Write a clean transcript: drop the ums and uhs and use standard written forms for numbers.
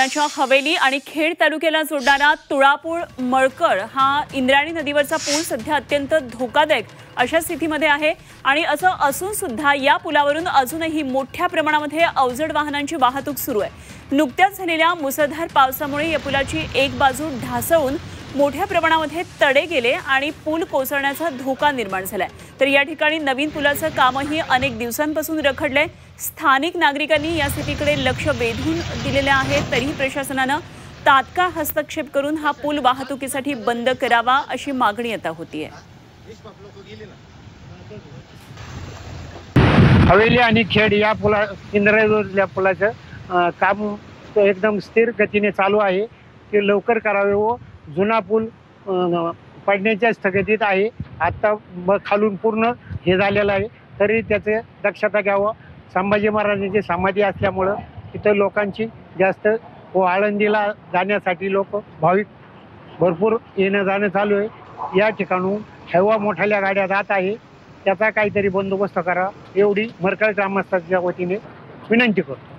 पुण्याच्या हवेली आणि खेड तालुक्याला जोडणारा तुळापूर मळकड हा इंद्रायणी नदीवरचा पूल सध्या अत्यंत धोकादायक अशा स्थितीमध्ये आहे आणि असं असून सुद्धा या पुलावरून अजूनही मोठ्या प्रमाणामध्ये अवजड वाहनांची वाहतूक सुरू आहे। नुकत्याच झालेल्या मुसळधार पावसामुळे या पुलाची एक बाजू ढासळून मोठ्या प्रमाणामध्ये तडे गेले आणि पूल कोसळण्याचा धोका निर्माण झालाय। तर या ठिकाणी नवीन पुलाचं कामही अनेक दिवसांपासून रखडलंय। स्थानिक नागरिकांनी या स्थितीकडे लक्ष वेधून दिलेले आहे, तरीही प्रशासनानं तात्काळ हस्तक्षेप करून हा पूल वाहतुकीसाठी बंद करावा अशी मागणी आता होतीये। हवेली आणि खेड या इंद्रायणी पुलाचं काम एकदम स्थिर गतीने चालू आहे की लवकर करावे व जुना पूल पडण्याच्या स्थगितीत आहे। आता खालून पूर्ण हे झालेलं आहे, तरी त्याचे दक्षता घ्यावं। संभाजी महाराजांची समाधी असल्यामुळं तिथं लोकांची जास्त व आळंदीला जाण्यासाठी लोक भाविक भरपूर येणं जाणं चालू आहे। या ठिकाणून हेवा मोठ्या गाड्या जात आहे, त्याचा काहीतरी बंदोबस्त करा एवढी मरकळ ग्रामस्थांच्या वतीने विनंती करतो।